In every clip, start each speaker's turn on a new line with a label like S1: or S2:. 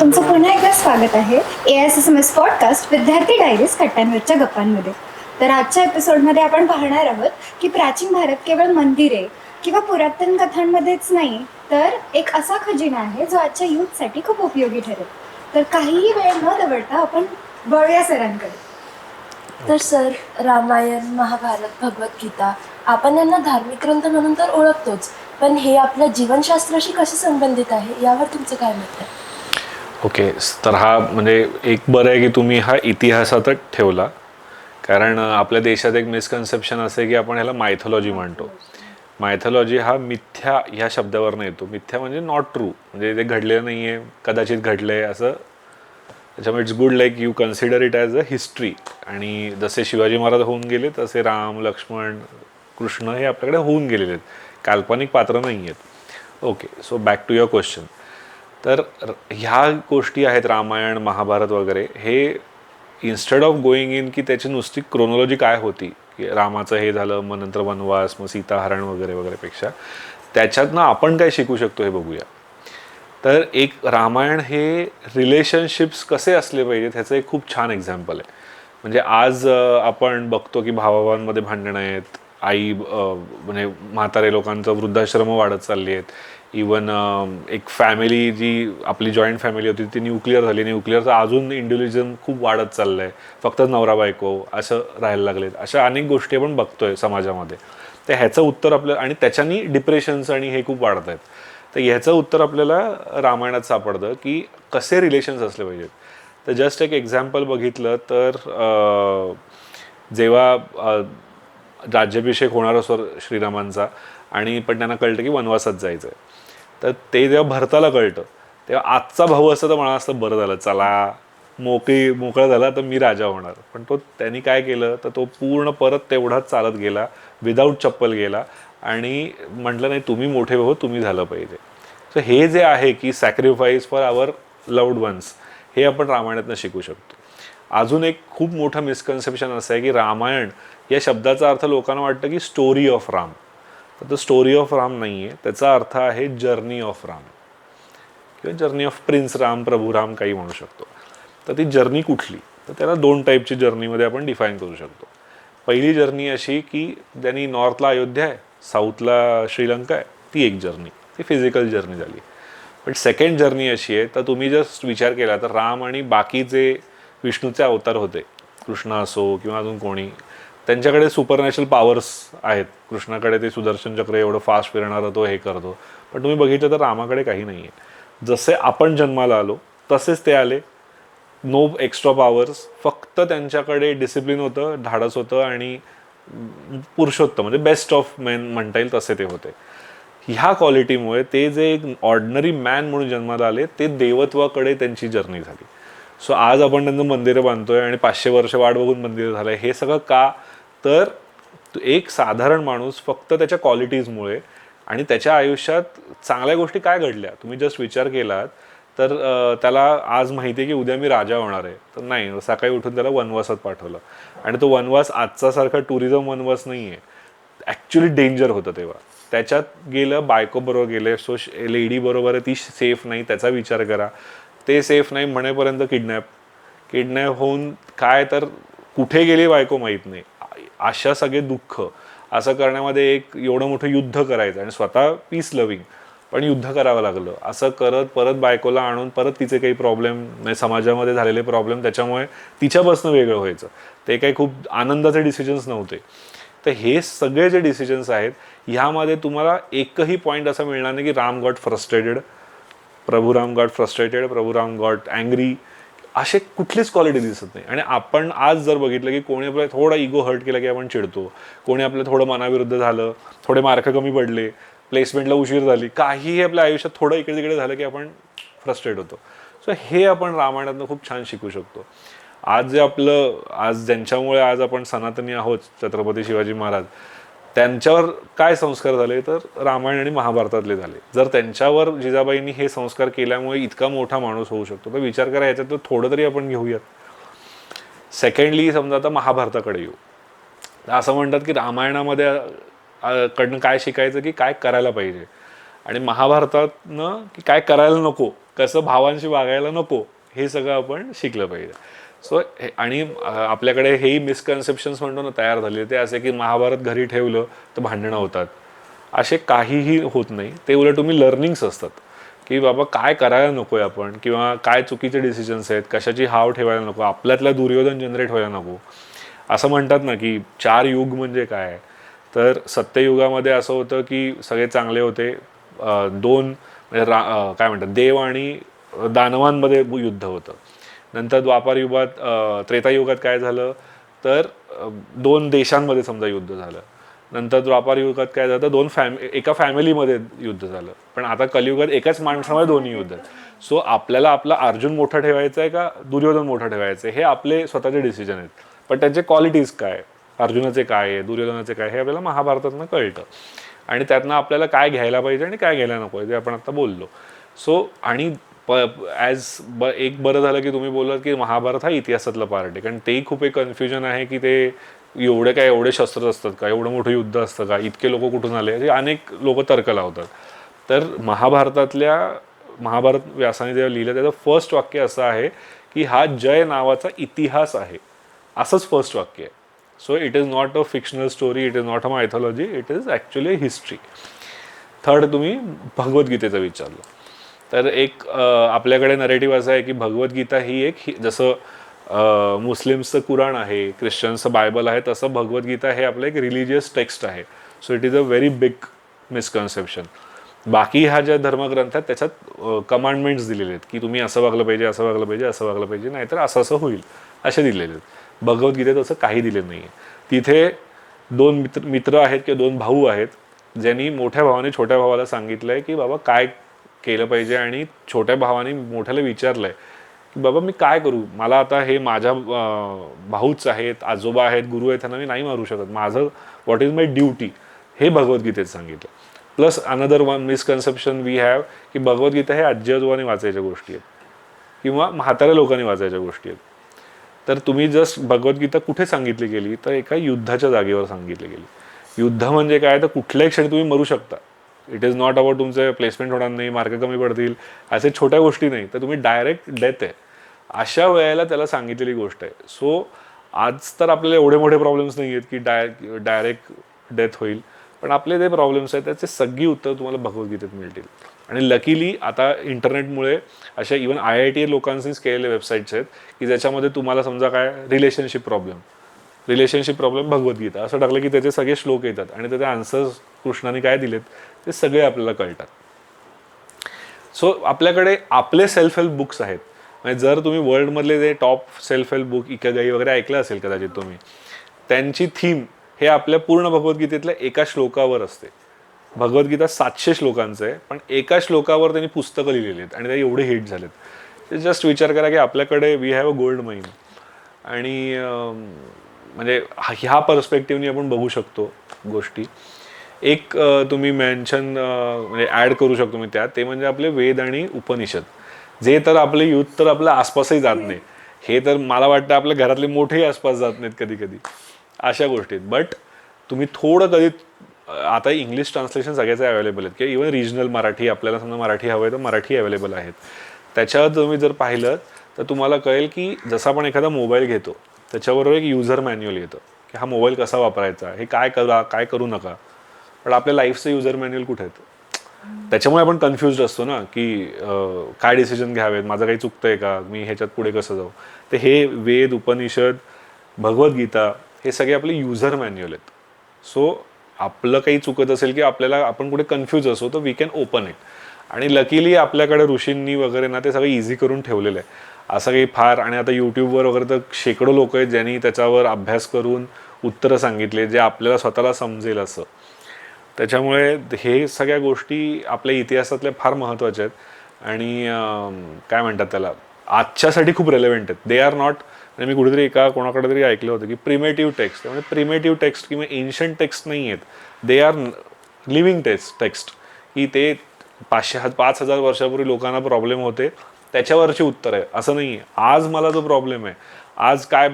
S1: तुमचं पुन्हा एकदा स्वागत आहे AISSMS पॉडकास्ट विद्यार्थी डायरीज कट्ट्यांवरच्या गप्पांमध्ये. तर आजच्या एपिसोडमध्ये आपण पाहणार आहोत की प्राचीन भारत केवळ मंदिरे किंवा पुरातन कथांमध्येच नाही, तर एक असा खजिना आहे जो आजच्या यूथसाठी खूप उपयोगी ठरेल. तर काहीही वेळ न दवडता आपण वळूया सरांकडे.
S2: तर सर, रामायण, महाभारत, भगवद्गीता आपण यांना धार्मिक ग्रंथ म्हणून तर ओळखतोच, पण हे आपल्या जीवनशास्त्राशी कसे संबंधित आहे यावर तुमचं काय मत आहे?
S3: ओके, तर हा म्हणजे एक बरं आहे की तुम्ही हा इतिहासातच ठेवला, कारण आपल्या देशात एक मिसकन्सेप्शन असं आहे की आपण ह्याला मायथॉलॉजी म्हणतो. मायथॉलॉजी हा मिथ्या ह्या शब्दावरनं येतो. मिथ्या म्हणजे नॉट ट्रू, म्हणजे ते घडलेलं नाही आहे, कदाचित घडलं आहे असं. त्याच्यामुळे it's good like you consider it as a history. आणि जसे शिवाजी महाराज होऊन गेले तसे राम, लक्ष्मण, कृष्ण हे आपल्याकडे होऊन गेलेले आहेत, काल्पनिक पात्र नाही आहेत. Okay, so back to your question. तर ह्या गोष्टी आहेत रामायण, महाभारत वगैरे, हे इन्स्टेड ऑफ गोईंग इन की त्याची नुसती क्रोनॉलॉजी काय होती, की रामाचं हे झालं, मग नंतर वनवास, मग सीताहरण वगैरे वगैरेपेक्षा त्याच्यातनं आपण काय शिकू शकतो हे बघूया. तर एक रामायण हे रिलेशनशिप्स कसे असले पाहिजेत ह्याचं एक खूप छान एक्झाम्पल आहे. म्हणजे आज आपण बघतो की भावाभावांमध्ये भांडणं आहेत, म्हणजे म्हातारे लोकांचं वृद्धाश्रम वाढत चालली आहेत. इवन एक फॅमिली जी आपली जॉईंट फॅमिली होती ती न्यूक्लिअर झाली. न्यूक्लिअरचं अजून इंडिव्हिज्युअलिझम खूप वाढत चाललं आहे, फक्त नवरा बायको असं राहायला लागलेत. अशा अनेक गोष्टी आपण बघतोय समाजामध्ये. तर ह्याचं उत्तर आपल्याला, आणि त्याच्यानी डिप्रेशन्स आणि हे खूप वाढत आहेत, तर ह्याचं उत्तर आपल्याला रामायणात सापडतं की कसे रिलेशन्स असले पाहिजेत. तर जस्ट एक एक्झाम्पल बघितलं तर जेव्हा राज्याभिषेक होणार असतो श्रीरामांचा, आणि पण त्यांना कळतं की वनवासात जायचं आहे, तर ते जेव्हा भरताला कळतं तेव्हा आजचा भाऊ असतं तर म्हणा असतं बरं झालं, चला मोकळा झाला तर मी राजा होणार. पण त्यांनी काय केलं, तर तो पूर्ण परत तेवढाच चालत गेला, विदाऊट चप्पल गेला, आणि म्हटलं नाही तुम्ही मोठे भाऊ, तुम्ही झालं पाहिजे. सो हे जे आहे की sacrifice for our loved ones, हे आपण रामायणातनं शिकू शकतो. अजून एक खूप मोठं मिसकन्सेप्शन असं आहे की रामायण या शब्दाचा अर्थ लोकांना वाटतं की स्टोरी ऑफ राम. तर स्टोरी ऑफ राम नाही आहे, त्याचा अर्थ आहे जर्नी ऑफ राम किंवा जर्नी ऑफ प्रिन्स राम, प्रभू राम काही म्हणू शकतो. तर ती जर्नी कुठली, तर त्याला दोन टाईपची जर्नीमध्ये आपण डिफाईन करू शकतो. पहिली जर्नी अशी की त्यांनी नॉर्थला अयोध्या आहे, साऊथला श्रीलंका आहे, ती एक जर्नी, ती फिजिकल जर्नी झाली. पण सेकंड जर्नी अशी आहे, तर तुम्ही जस्ट विचार केला तर राम आणि बाकी जे विष्णूचे अवतार होते, कृष्ण असो किंवा अजून कोणी, त्यांच्याकडे सुपरनॅचरल पॉवर्स आहेत. कृष्णाकडे ते सुदर्शन चक्र एवढं फास्ट फिरणारं, तो हे करतो. पण तुम्ही बघितलं तर रामाकडे काही नाही आहे. जसे आपण जन्माला आलो तसेच ते आले, नो एक्स्ट्रा पॉवर्स, फक्त त्यांच्याकडे डिसिप्लिन होतं, धाडस होतं, आणि पुरुषोत्तम म्हणजे बेस्ट ऑफ मॅन म्हणता येईल तसे ते होते. ह्या क्वालिटीमुळे ते जे एक ऑर्डिनरी मॅन म्हणून जन्माला आले, ते देवत्वाकडे त्यांची जर्नी झाली. सो आज आपण त्यांचं मंदिरं बांधतोय आणि 500 वर्ष वाट बघून मंदिरं झालं आहे. हे सगळं का, तर एक साधारण माणूस फक्त त्याच्या क्वालिटीजमुळे आणि त्याच्या आयुष्यात चांगल्या गोष्टी काय घडल्या तुम्ही जस्ट विचार केलात तर त्याला आज माहिती आहे की उद्या मी राजा होणार आहे, तर नाही, सकाळी उठून त्याला वनवासात पाठवलं. आणि तो वनवास आजचा सारखा टुरिझम वनवास नाही आहे, ॲक्च्युली डेंजर होतं. तेव्हा त्याच्यात गेलं, बायकोबरोबर गेले, सो लेडी बरोबर आहे, ती सेफ नाही, त्याचा विचार करा. ते सेफ नाही म्हणेपर्यंत किडनॅप होऊन काय, तर कुठे गेली बायको माहीत नाही. अशा सगळे दुःख असं करण्यामध्ये एक एवढं मोठं युद्ध करायचं, आणि स्वतः पीस लविंग पण युद्ध करावं लागलं. असं करत परत बायकोला आणून परत तिचे काही प्रॉब्लेम, म्हणजे समाजामध्ये झालेले प्रॉब्लेम, त्याच्यामुळे तिच्यापासून वेगळं व्हायचं. ते काही खूप आनंदाचे डिसिजन्स नव्हते. तर हे सगळे जे डिसिजन्स आहेत ह्यामध्ये तुम्हाला एकही पॉईंट असा मिळणार नाही की राम गॉट फ्रस्ट्रेटेड, प्रभू राम गॉट फ्रस्ट्रेटेड, प्रभू राम गॉट अँग्री, असे कुठलीच क्वालिटी दिसत नाही. आणि आपण आज जर बघितलं की कोणी आपल्याला थोडा इगो हर्ट केला की आपण चिडतो, कोणी आपलं थोडं मनाविरुद्ध झालं, थोडे मार्क कमी पडले, प्लेसमेंटला उशीर झाली, काहीही आपल्या आयुष्यात थोडं इकडे तिकडे झालं की आपण फ्रस्ट्रेट होतो. सो हे आपण रामायणातनं खूप छान शिकू शकतो. आज ज्यांच्यामुळे आज आपण सनातनी आहोत, छत्रपती शिवाजी महाराज, त्यांच्यावर काय संस्कार झाले, तर रामायण आणि महाभारतातले झाले. जर त्यांच्यावर जिजाबाईंनी हे संस्कार केल्यामुळे इतका मोठा माणूस होऊ शकतो, तर विचार करा, याच्यात थोडं तरी आपण घेऊयात. सेकंडली समजा आता महाभारताकडे येऊ, तर असं म्हणतात की रामायणामध्ये कडनं काय शिकायचं की काय करायला पाहिजे, आणि महाभारतातनं की काय करायला नको, कसं भावांशी वागायला नको हे सगळं आपण शिकलं पाहिजे. सो आणि आपल्याकडे हेही मिसकन्सेप्शन्स म्हणतो ना तयार झाले ते असे की महाभारत घरी ठेवलं तर भांडणं होतात, असे काहीही होत नाही. ते उलट तुम्ही लर्निंग्स असतात की बाबा काय करायला नको आहे आपण, किंवा काय चुकीचे डिसिजन्स आहेत, कशाची हाव ठेवायला नको, आपल्यातला दुर्योधन जनरेट व्हायला नको. असं म्हणतात ना की 4 युग म्हणजे काय, तर सत्ययुगामध्ये असं होतं की सगळे चांगले होते, दोन म्हणजे काय म्हणतात देव आणि दानवांमध्ये युद्ध होतं. नंतर द्वापार युगात त्रेतायुगात काय झालं तर 2 देशांमध्ये समजा युद्ध झालं. नंतर द्वापार युगात काय झालं, एका फॅमिलीमध्ये युद्ध झालं. पण आता कलियुगात एकाच माणसामध्ये दोन्ही युद्ध आहेत. सो आपल्याला आपला अर्जुन मोठा ठेवायचा आहे का दुर्योधन मोठा ठेवायचं आहे हे आपले स्वतःचे डिसिजन आहेत. पण त्यांचे क्वालिटीज काय, अर्जुनाचे काय आहे, दुर्योधनाचे काय, हे आपल्याला महाभारतातनं कळतं. आणि त्यातनं आपल्याला काय घ्यायला पाहिजे आणि काय घ्यायला नको आहे ते आपण आता बोललो. सो आणि एक बरं झालं की तुम्ही बोललात की महाभारत हा इतिहासातला पार्ट आहे, कारण तेही खूप एक कन्फ्युजन आहे की ते एवढे शस्त्र असतात का, एवढं मोठं युद्ध असतं का, इतके लोक कुठून आले, असे अनेक लोक तर्क लावतात. तर महाभारत व्यासाने जेव्हा लिहिलं त्याचं फर्स्ट वाक्य असं आहे की हा जय नावाचा इतिहास आहे, असंच फर्स्ट वाक्य आहे. So it is not a fictional story, it is not a mythology, it is actually history. Third, तुम्ही भगवद्गीतेचं विचारलं तर एक आपल्याकडे नरेटिव्ह असं आहे की भगवद्गीता ही एक जसं मुस्लिम्सचं कुराण आहे, ख्रिश्चन्सचं बायबल आहे, तसं भगवद्गीता हे आपलं एक रिलिजियस टेक्स्ट आहे. So it is a very big misconception. बाकी ह्या ज्या धर्मग्रंथ आहेत त्याच्यात कमांडमेंट्स दिलेले आहेत की तुम्ही असं वागलं पाहिजे, असं वागलं पाहिजे, असं वागलं पाहिजे, नाहीतर असं होईल, असे दिलेले आहेत. भगवद्गीतेत असं काही दिलेलं नाही आहे. तिथे 2 मित्र आहेत किंवा 2 भाऊ आहेत ज्यांनी मोठ्या भावाने छोट्या भावाला सांगितलं आहे की बाबा काय केलं पाहिजे, आणि छोट्या भावाने मोठ्याला विचारलं आहे की बाबा मी काय करू, मला आता हे माझ्या भाऊच आहेत, आजोबा आहेत, गुरु आहेत, त्यांना मी नाही मारू शकत, माझं व्हॉट इज माय ड्युटी हे भगवद्गीतेत सांगितलं. Plus another one misconception we have की भगवद्गीता हे आजी आजोबाने वाचायच्या गोष्टी आहेत किंवा म्हाताऱ्या लोकांनी वाचायच्या गोष्टी आहेत. तर तुम्ही जस्ट भगवद्गीता कुठे सांगितली गेली तर एका युद्धाच्या जागेवर सांगितली गेली. युद्ध म्हणजे काय तर कुठल्याही क्षणी तुम्ही मरू शकता. इट इज नॉट अबाउट तुमचं प्लेसमेंट होणार नाही, मार्क कमी पडतील, असे छोट्या गोष्टी नाही, तर तुम्ही डायरेक्ट डेथ आहे अशा वेळेला त्याला सांगितलेली गोष्ट आहे. सो आज तर आपल्याला एवढे मोठे प्रॉब्लेम्स नाही आहेत की डायरेक्ट डेथ होईल, पण आपले जे प्रॉब्लेम्स आहेत त्याचे सगळी उत्तर तुम्हाला भगवद्गीतेत मिळतील. आणि लकीली आता इंटरनेटमुळे अशा इवन IIT लोकांनीच केलेले वेबसाईट्स आहेत की ज्याच्यामध्ये तुम्हाला समजा काय रिलेशनशिप प्रॉब्लेम भगवद्गीता असं टाकलं की त्याचे सगळे श्लोक येतात आणि त्याचे आन्सर्स कृष्णाने काय दिलेत ते सगळे आपल्याला कळतात. सो आपल्याकडे आपले सेल्फ हेल्प बुक्स आहेत. म्हणजे जर तुम्ही वर्ल्डमधले जे टॉप सेल्फ हेल्प बुक इकागाई वगैरे ऐकलं असेल कदाचित तुम्ही, त्यांची थीम हे आपल्या पूर्ण भगवद्गीतेतल्या एका श्लोकावर असते. भगवद्गीता 700 श्लोकांचं आहे, पण एका श्लोकावर त्यांनी पुस्तकं लिहिलेली आहेत आणि ते एवढे हिट झालेत. ते जस्ट विचार करा की आपल्याकडे वी हॅव अ गोल्ड माईन. आणि म्हणजे ह्या पर्स्पेक्टिव्हनी आपण बघू शकतो गोष्टी. एक तुम्ही म्हणजे ॲड करू शकतो मी त्यात, ते म्हणजे आपले वेद आणि उपनिषद, जे तर आपले यूथ तर आपल्या आसपासही जात नाही. हे तर मला वाटतं आपल्या घरातले मोठेही आसपास जात नाहीत कधी कधी अशा गोष्टीत. बट तुम्ही थोडं कधी आता इंग्लिश ट्रान्सलेशन सगळ्याचे अवेलेबल आहेत किंवा इव्हन रिजनल मराठी, आपल्याला समजा मराठी हवं आहे तर मराठी अवेलेबल आहेत. त्याच्यावर तुम्ही जर पाहिलं तर तुम्हाला कळेल की जसं आपण एखादा मोबाईल घेतो त्याच्याबरोबर एक युजर मॅन्युअल येतं की हा मोबाईल कसा वापरायचा, हे काय करू नका. पण आपल्या लाईफचं युजर मॅन्युअल कुठे आहेत? त्याच्यामुळे आपण कन्फ्युज्ड असतो ना की काय डिसिजन घ्यावेत, माझं काही चुकतंय का, मी ह्याच्यात पुढे कसं जाऊ. तर हे वेद, उपनिषद, भगवद्गीता हे सगळे आपले युजर मॅन्युअल आहेत. सो आपलं काही चुकत असेल की आपण कुठे कन्फ्यूज असो तर वी कॅन ओपन इट. आणि लकीली आपल्याकडे ऋषींनी वगैरे ना ते सगळं इझी करून ठेवलेलं आहे. असं काही फार, आणि आता यूट्यूबवर वगैरे तर शेकडो लोक आहेत ज्यांनी त्याच्यावर अभ्यास करून उत्तरं सांगितले जे आपल्याला स्वतःला समजेल असं. त्याच्यामुळे हे सगळ्या गोष्टी आपल्या इतिहासातल्या फार महत्त्वाच्या आहेत आणि काय म्हणतात त्याला आजच्यासाठी खूप रेलेव्हंट आहेत. दे आर नॉट, म्हणजे मी कुठेतरी कोणाकडे तरी ऐकलं होतं की प्रिमेटिव्ह टेक्स्ट, म्हणजे प्रिमेटिव्ह टेक्स्ट किंवा एन्शंट टेक्स्ट नाही आहेत, दे आर लिव्हिंग टेक्स्ट. की ते 5,000 वर्षापूर्वी लोकांना प्रॉब्लेम होते त्याच्यावरची उत्तर आहे, असं नाही आहे. आज मला जो प्रॉब्लेम आहे, आज काय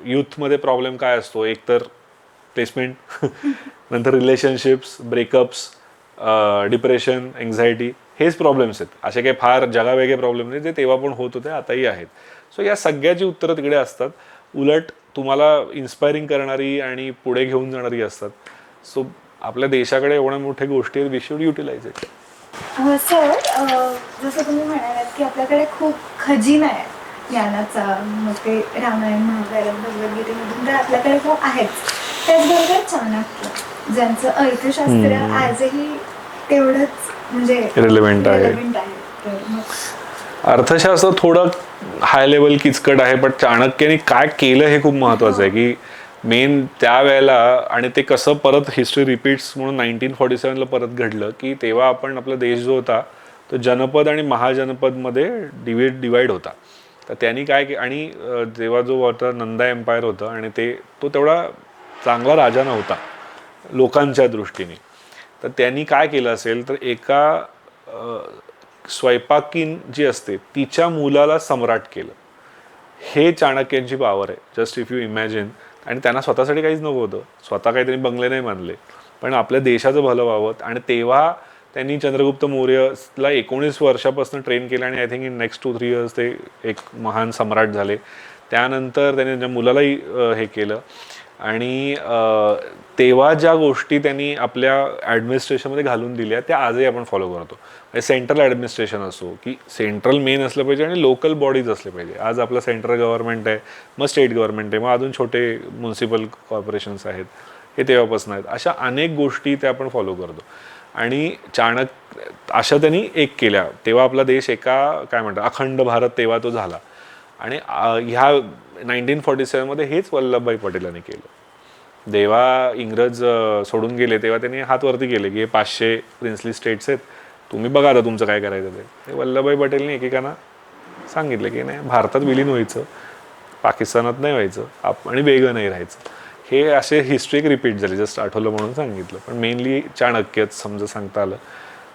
S3: यूथमध्ये प्रॉब्लेम काय असतो, एकतर प्लेसमेंट, नंतर रिलेशनशिप्स, ब्रेकअप्स, डिप्रेशन, एन्झायटी, हेच प्रॉब्लेम्स आहेत. असे काही फार जगावेगळे प्रॉब्लेम नाही, जे तेव्हा पण होत होते, आताही आहेत. सो या सगळ्याची उत्तरं तिकडे असतात, उलट तुम्हाला इन्स्पायरिंग करणारी आणि पुढे घेऊन जाणारी असतात. सो आपल्या देशाकडे एवढ्या मोठ्या गोष्टी आहेत, we should utilise it.
S1: Sir, जसं तुम्ही म्हणालात की आपल्याकडे खूप खजिना आहे ज्ञानाचा, मग ते रामायण महाभारत भगवद्गीतेमधून तर आपल्याकडे खूप आहेच. त्याचबरोबर चाणक्य, ज्यांचं अर्थशास्त्र आजही तेवढंच म्हणजे
S3: Relevant आहे.
S1: relevant आहे. तर मग
S3: अर्थशास्त्र थोडं हाय लेवल किचकट आहे, पण चाणक्याने काय केलं हे खूप महत्त्वाचं आहे, की मेन त्यावेळेला, आणि ते कसं परत हिस्ट्री रिपीट्स म्हणून 1947ला परत घडलं, की तेव्हा आपण आपला देश जो होता तो जनपद आणि महाजनपदमध्ये डिवाइड होता. तर त्यांनी काय आणि तेव्हा जो होता नंदा एम्पायर होतं, आणि तो तेवढा चांगला राजा नव्हता लोकांच्या दृष्टीने. तर त्यांनी काय केलं असेल तर एका स्वयंपाकीन जी असते तिच्या मुलाला सम्राट केलं. हे चाणक्यांची पॉवर आहे, जस्ट इफ यू इमॅजिन. आणि त्यांना स्वतःसाठी काहीच नको होतं, स्वतः काहीतरी बंगले नाही बांधले, पण आपल्या देशाचं भलं व्हावं. आणि तेव्हा त्यांनी चंद्रगुप्त मौर्यला 19 वर्षापासून ट्रेन केलं, आणि I think in next 2-3 years ते एक महान सम्राट झाले. त्यानंतर त्यांनी त्यांच्या मुलालाही हे केलं. आणि तेव्हा ज्या गोष्टी त्यांनी आपल्या ॲडमिनिस्ट्रेशनमध्ये घालून दिल्या त्या आजही आपण फॉलो करतो. म्हणजे सेंट्रल ॲडमिनिस्ट्रेशन असो, की सेंट्रल मेन असलं पाहिजे आणि लोकल बॉडीज असले पाहिजे. आज आपलं सेंट्रल गव्हर्नमेंट आहे, मग स्टेट गव्हर्नमेंट आहे, मग अजून छोटे म्युन्सिपल कॉर्पोरेशन्स आहेत, हे तेव्हापासून आहेत. अशा अनेक गोष्टी ते आपण फॉलो करतो. आणि अशा त्यांनी एक केल्या. तेव्हा आपला देश काय म्हणतात अखंड भारत तेव्हा तो झाला. आणि ह्या 1947मध्ये हेच वल्लभभाई पटेलांनी केलं. जेव्हा इंग्रज सोडून गेले तेव्हा त्यांनी हात वरती केले, की हे 500 प्रिन्सली स्टेट्स आहेत, तुम्ही बघा आता तुमचं काय करायचं ते. वल्लभभाई पटेलने एकेकांना सांगितलं की नाही, भारतात विलीन व्हायचं, पाकिस्तानात नाही व्हायचं, आणि वेगळं नाही राहायचं. हे असे हिस्ट्री एक रिपीट झाली, जस्ट आठवलं म्हणून सांगितलं. पण मेनली चाणक्यच समजा सांगता आलं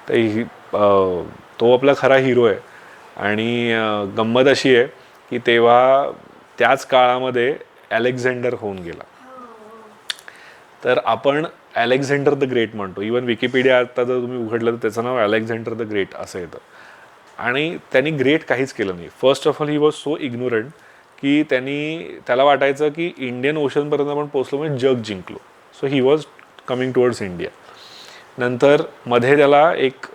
S3: तर तो आपला खरा हिरो आहे. आणि गंमत अशी आहे की तेव्हा त्याच काळामध्ये अलेक्झांडर होऊन गेला. तर आपण अलेक्झांडर द ग्रेट म्हणतो. इवन विकिपीडिया आता जर तुम्ही उघडलं तर त्याचं नाव अलेक्झांडर द ग्रेट असं येतं. आणि त्यांनी ग्रेट काहीच केलं नाही. First of all he was so ignorant की त्याला वाटायचं की इंडियन ओशनपर्यंत आपण पोचलो म्हणजे जग जिंकलो. So he was coming towards India. नंतर मध्ये त्याला एक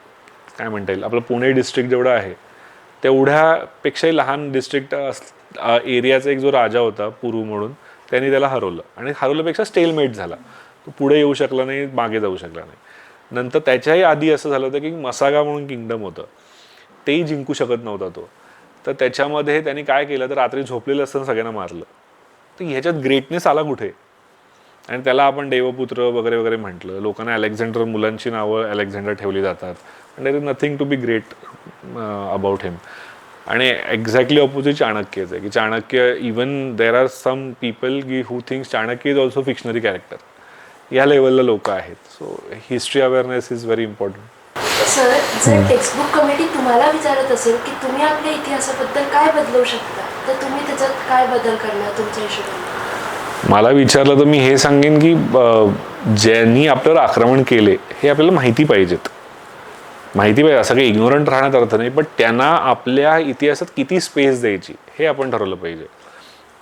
S3: काय म्हणता येईल, आपलं पुणे डिस्ट्रिक्ट जेवढं आहे तेवढ्यापेक्षाही लहान डिस्ट्रिक्ट एरियाचा एक जो राजा होता पुरू म्हणून, त्यांनी त्याला हरवलं. आणि हरवल्यापेक्षा स्टेलमेट झाला. तो पुढे येऊ शकला नाही, मागे जाऊ शकला नाही. नंतर त्याच्याही आधी असं झालं होतं की मसागा म्हणून किंगडम होतं, तेही जिंकू शकत नव्हता तो. तर त्याच्यामध्ये त्यांनी काय केलं, तर रात्री झोपलेलं असताना सगळ्यांना मारलं. तर ह्याच्यात ग्रेटनेस आला कुठे? आणि त्याला आपण देवपुत्र वगैरे वगैरे म्हटलं. लोकांना अलेक्झांडर, मुलांची नावं अलेक्झांडर ठेवली जातात, आणि there is nothing to be great about him. आणि एक्झॅक्टली ऑपोजिट चाणक्यच आहे, की Chanakya, even there are some people की who thinks Chanakya is also fictionary character. या लेवलला लोक आहेत. So history awareness is very important.
S2: Sir, जर टेक्स्टबुक कमिटी तुम्हाला विचारत असेल की तुम्ही आपल्या इतिहासाबद्दल काय बदलवू शकता, तर तुम्ही त्याच्यात काय बदल करणार तुमच्या हिशोबाने?
S3: मला विचारलं तर मी हे सांगेन की ज्यांनी आपल्यावर आक्रमण केले हे आपल्याला माहिती पाहिजे, असं काही इग्नोरंट राहण्यात अर्थ नाही. पण त्यांना आपल्या इतिहासात किती स्पेस द्यायची हे आपण ठरवलं पाहिजे.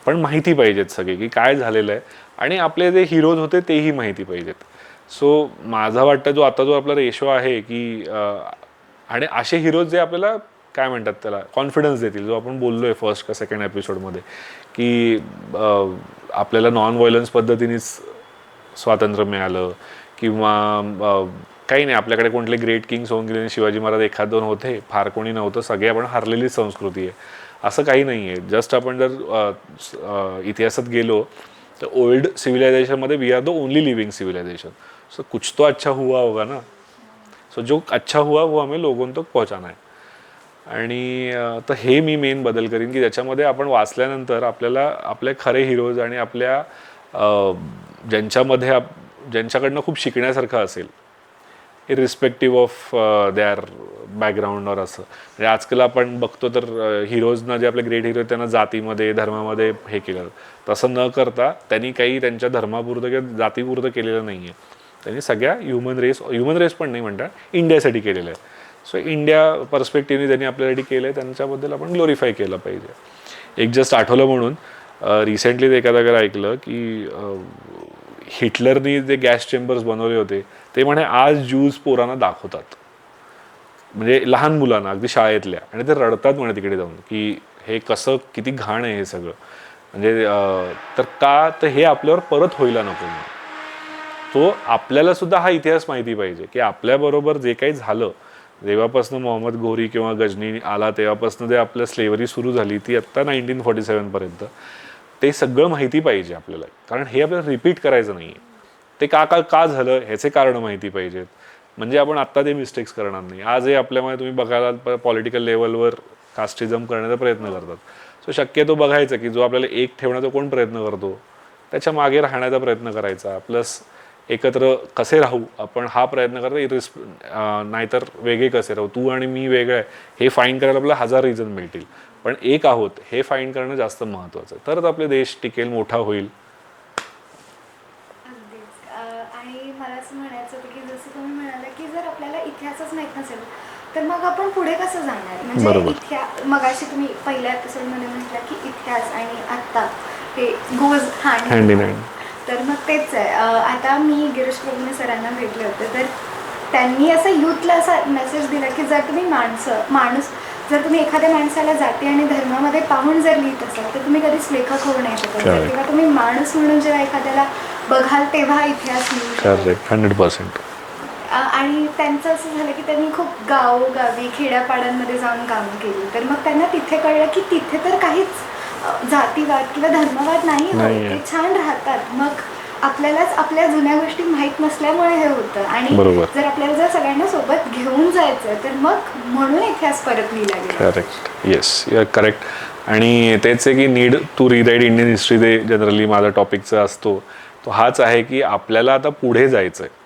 S3: पण माहिती पाहिजेत सगळे की काय झालेलं आहे, आणि आपले जे हिरोज होते तेही माहिती पाहिजेत. सो माझा वाटतं जो आपला रेशो आहे की आणि असे हिरोज जे आपल्याला काय म्हणतात त्याला कॉन्फिडन्स देतील, जो आपण बोललोय फर्स्ट का सेकंड एपिसोडमध्ये की आपल्याला नॉन व्हायलन्स पद्धतीनेच स्वातंत्र्य मिळालं, किंवा काही नाही, आपल्याकडे कोणते ग्रेट किंग्स होऊन गेले, शिवाजी महाराज एखाद दोन होते, फार कोणी नव्हतं, सगळे आपण हरलेली संस्कृती आहे, असं काही नाही आहे. जस्ट आपण जर इतिहासात गेलो तर ओल्ड सिव्हिलायझेशनमध्ये we are the only living civilisation. So कुछ तो अच्छा हुआ होगा ना. सो जो अच्छा हुआ वो हमें लोगों तक पहुंचाना है. आणि तर हे मी मेन बदल करीन की ज्याच्यामध्ये आपण वाचल्यानंतर आपल्याला आपले खरे हिरोज आणि आपल्या ज्यांच्याकडनं खूप शिकण्यासारखं असेल, इरिस्पेक्टिव्ह ऑफ देअर बॅकग्राऊंडवर. असं म्हणजे आजकाल आपण बघतो तर हिरोजना, जे आपले ग्रेट हिरो, त्यांना जातीमध्ये धर्मामध्ये हे केलं. तसं न करता त्यांनी काही त्यांच्या धर्मापुरतं किंवा जातीपुरतं केलेलं नाही आहे. त्यांनी सगळ्या ह्युमन रेस पण नाही म्हणतात, इंडियासाठी केलेलं आहे. सो इंडिया पर्स्पेक्टिव्हने त्यांनी आपल्यासाठी केलं आहे, त्यांच्याबद्दल आपण ग्लोरीफाय केलं पाहिजे. एक जस्ट आठवलं म्हणून रिसेंटली एका जागेला ऐकलं की हिटलरनी जे गॅस चेंबर्स बनवले होते ते म्हणे आज ज्यूज पोरांना दाखवतात, म्हणजे लहान मुलांना अगदी शाळेतल्या, आणि ते रडतात म्हणे तिकडे जाऊन की हे कसं किती घाण आहे हे सगळं, म्हणजे तर का, तर हे आपल्यावर परत व्हायला नको म्हणून. तो आपल्याला सुद्धा हा इतिहास माहिती पाहिजे की आपल्याबरोबर जे काही झालं, जेव्हापासून मोहम्मद घोरी किंवा गजनी आला तेव्हापासून जे आपलं स्लेवरी सुरू झाली ती आत्ता 1947पर्यंत, ते सगळं माहिती पाहिजे आपल्याला, कारण हे आपल्याला रिपीट करायचं नाही आहे. ते का का का झालं ह्याचे कारणं माहिती पाहिजेत, म्हणजे आपण आत्ता ते मिस्टेक्स करणार नाही. आजही आपल्यामध्ये तुम्ही बघायला पॉलिटिकल लेवलवर कास्टिझम करण्याचा प्रयत्न करतात. सो शक्यतो बघायचं की जो आपल्याला एक ठेवण्याचा कोण प्रयत्न करतो त्याच्या मागे राहण्याचा प्रयत्न करायचा, प्लस एकत्र कसे राहू आपण हा प्रयत्न करता, नाहीतर वेगळे कसे राहू, तू आणि मी वेगळं आहे हे फाईन करायला आपल्याला 1000 रिझन मिळतील, पण एक आहोत हे फाईन करणं जास्त महत्त्वाचं आहे, तरच आपले देश टिकेल, मोठा होईल.
S1: आणि मला असं म्हणायचं होतं की जसं तुम्ही म्हणाला की जर आपल्याला इतिहासच माहीत नसेल तर मग आपण पुढे कसं जाणार, म्हणजे मगाशी तुम्ही पहिल्या एपिसोडमध्ये म्हटलं की इतिहास आणि आत्ता ते गोज हँड इन हँड. तर मग तेच आहे. आता मी गिरीश प्रभुणे सरांना भेटले होते, तर त्यांनी असं यूथला असा मेसेज दिला की जर तुम्ही माणूस जर तुम्ही एखाद्या माणसाला जाती आणि धर्मामध्ये पाहून जर लिहित असाल तर तुम्ही कधीच लेखक होऊ नाही शकत, किंवा तुम्ही माणूस म्हणून जेव्हा एखाद्याला बघाल तेव्हा इतिहास लिहू शकता.
S3: 100%.
S1: आणि त्यांचं असं झालं की त्यांनी खूप गावोगावी खेड्यापाड्यांमध्ये जाऊन कामं केली, तर मग त्यांना तिथे कळलं की तिथे तर काहीच जातीवाद किंवा धर्मवाद नाही होत, ते छान राहतात. मग आपल्यालाच आपल्या जुन्या गोष्टी माहीत नसल्यामुळे हे होतं, आणि जर आपल्याला जर सगळ्यांना सोबत घेऊन जायचं तर मग म्हणून इतिहास परत लिहिला गेला.
S3: Correct, yes, you are correct. आणि तेच आहे की need to rewrite Indian history, ते जनरली माझा टॉपिकचा असतो तो हाच आहे की आपल्याला आता पुढे जायचं आहे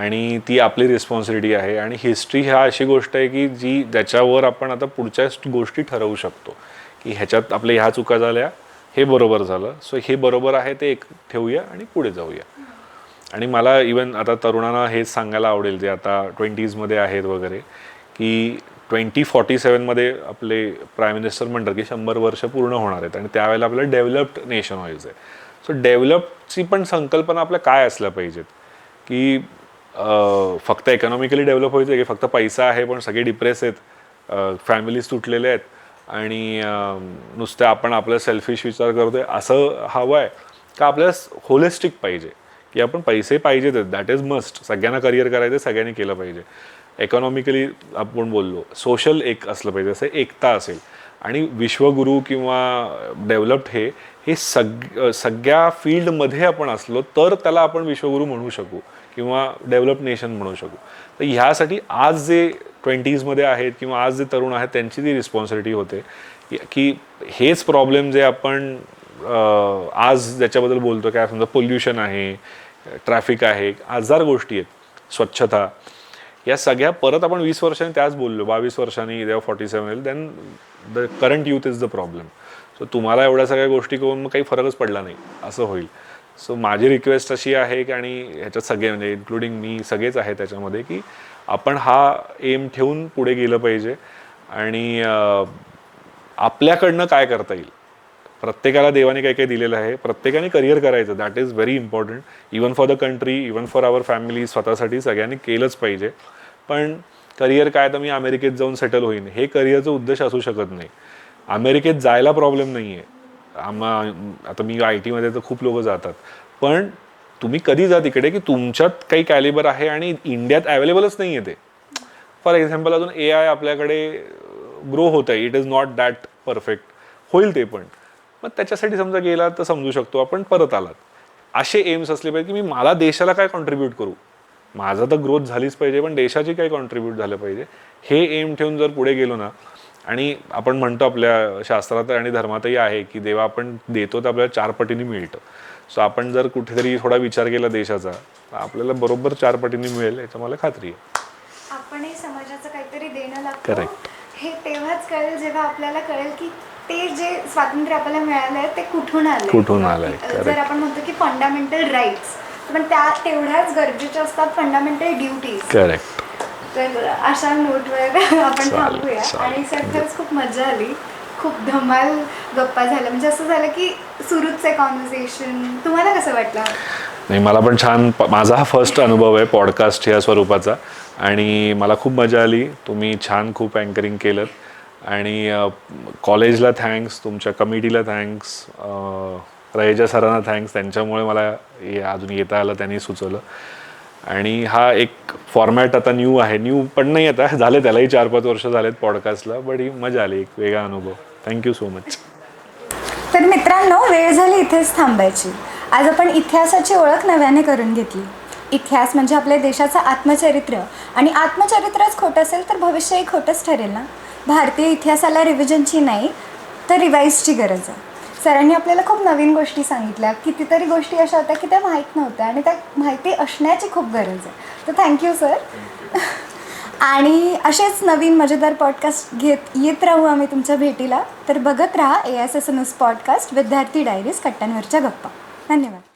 S3: आणि ती आपली रिस्पॉन्सिबिलिटी आहे. आणि हिस्ट्री ह्या अशी गोष्ट आहे की ज्याच्यावर आपण आता पुढच्या गोष्टी ठरवू शकतो की ह्याच्यात आपल्या ह्या चुका झाल्या, हे बरोबर झालं, सो हे बरोबर आहे ते एक ठेवूया आणि पुढे जाऊया. आणि मला इवन आता तरुणांना हेच सांगायला आवडेल जे आता 20s आहेत वगैरे, की 2047 आपले प्राईम मिनिस्टर म्हणतात की 100 वर्ष पूर्ण होणार आहेत आणि त्यावेळेला आपल्याला डेव्हलप्ड नेशन व्हायचं आहे. सो डेव्हलपची पण संकल्पना आपल्या काय असल्या पाहिजेत, की फक्त इकॉनॉमिकली डेव्हलप व्हायचं आहे की फक्त पैसा आहे पण सगळे डिप्रेस आहेत, फॅमिलीज तुटलेले आहेत आणि नुसतं आपण आपलं सेल्फिश विचार करतोय असं हवं आहे का, आपल्याला होलिस्टिक पाहिजे की आपण पैसे पाहिजेत, दॅट इज मस्ट, सगळ्यांना करिअर करायचं, सगळ्यांनी केलं पाहिजे, इकॉनॉमिकली आपण बोललो, सोशल एक असलं पाहिजे, असं एकता असेल. आणि विश्वगुरू किंवा डेव्हलप्ड हे सगळ्या फील्डमध्ये आपण असलो तर त्याला आपण विश्वगुरू म्हणू शकू किंवा डेव्हलप नेशन म्हणू शकू. तर ह्यासाठी आज जे 20s आहेत किंवा आज जे तरुण आहेत त्यांची ती रिस्पॉन्सिबिलिटी होते की हेच प्रॉब्लेम जे आपण आज ज्याच्याबद्दल बोलतो, काय समजा पोल्युशन आहे, ट्रॅफिक आहे, 1000 गोष्टी आहेत, स्वच्छता, या सगळ्या परत आपण 20 वर्षांनी त्याच बोललो, 22 वर्षांनी जेव्हा 47 येईल, then the current youth is the problem. So तुम्हाला एवढ्या सगळ्या गोष्टी करून मग काही फरकच पडला नाही असं होईल. सो माझी रिक्वेस्ट अशी आहे की, आणि ह्याच्यात सगळे म्हणजे इन्क्लुडिंग मी सगळेच आहे त्याच्यामध्ये, की आपण हा एम ठेवून पुढे गेलं पाहिजे आणि आपल्याकडनं काय करता येईल. प्रत्येकाला देवाने काही काही दिलेलं आहे, प्रत्येकाने करिअर करायचं, that is very important, even for the country, even for our family, स्वतःसाठी सगळ्यांनी केलंच पाहिजे. पण करिअर काय, तर मी अमेरिकेत जाऊन सेटल होईन हे करिअरचा उद्देश असू शकत नाही. अमेरिकेत जायला प्रॉब्लेम नाही आहे, आता मी IT तर खूप लोक जातात, पण तुम्ही कधी जा तिकडे की तुमच्यात काही कॅलिबर आहे आणि इंडियात अवेलेबलच नाही आहे ते. फॉर एक्झाम्पल अजून AI आपल्याकडे ग्रो होत आहे, it is not that perfect, होईल ते पण, मग त्याच्यासाठी समजा गेला तर समजू शकतो आपण, परत आलात. असे एम्स असले पाहिजे की मी मला देशाला काय कॉन्ट्रीब्यूट करू, माझं तर ग्रोथ झालीच पाहिजे पण देशाची काय कॉन्ट्रीब्यूट झालं पाहिजे, हे एम ठेवून जर पुढे गेलो ना. आणि आपण म्हणतो आपल्या शास्त्रात आणि धर्मातही आहे की जेव्हा आपण देतो तर आपल्याला 4 पटीने मिळतं. सो आपण जर कुठेतरी थोडा विचार केला देशाचा तर आपल्याला बरोबर 4 पटीने मिळेल, याची मला खात्री आहे.
S1: आपणही समाजाचं काहीतरी देणं लागतं.
S3: करेक्ट.
S1: हे तेव्हाच कळेल जेव्हा आपल्याला कळेल की ते जे स्वातंत्र्य आपल्याला मिळालं आहे ते कुठून आलंय. जर आपण म्हणतो की फंडामेंटल राईट्स, पण त्या तेवढ्याच गरजेच्या असतात फंडामेंटल ड्युटीज.
S3: करेक्ट.
S1: तर अशा नोटवर आपण
S3: चालेल,
S1: थांबूया.
S3: चालेल.
S1: आणि सर खरंच खूप मजा आली, खूप धमाल गप्पा झाल्या. म्हणजे असं झालं की सुरूच आहे कॉन्व्हर्सेशन. तुम्हाला कसं वाटलं?
S3: नाही, मला पण छान. माझा हा फर्स्ट अनुभव आहे पॉडकास्ट या स्वरूपाचा आणि मला खूप मजा आली. तुम्ही छान खूप अँकरिंग केलं आणि कॉलेजला थँक्स, तुमच्या कमिटीला थँक्स, रयजा सरांना थँक्स. त्यांच्यामुळे मला अजून येता आलं, त्यांनी सुचवलं. आणि हा एक फॉर्मॅट आता न्यू आहे, न्यू पण नाही आता झाले, त्यालाही 4-5 वर्ष झालेत पॉडकास्टला, बट ही मजा आली, एक वेगळा अनुभव. Thank you so much.
S1: तर मित्रांनो, वेळ झाली इथेच थांबायची. आज आपण इतिहासाची ओळख नव्याने करून घेतली. इतिहास म्हणजे आपल्या देशाचं आत्मचरित्र, आणि आत्मचरित्रच खोटं असेल तर भविष्यही खोटंच ठरेल ना. भारतीय इतिहासाला रिव्हिजनची नाही तर रिवाईजची गरज आहे. सरांनी आपल्याला खूप नवीन गोष्टी सांगितल्या, कितीतरी गोष्टी अशा होत्या की त्या माहीत नव्हत्या आणि त्या माहिती असण्याची खूप गरज आहे. तर थँक्यू सर. आणि असेच नवीन मजेदार पॉडकास्ट घेत येत राहू आम्ही तुमच्या भेटीला. तर बघत राहा ASSMS पॉडकास्ट, विद्यार्थी डायरीज, कट्ट्यांवरच्या गप्पा. धन्यवाद.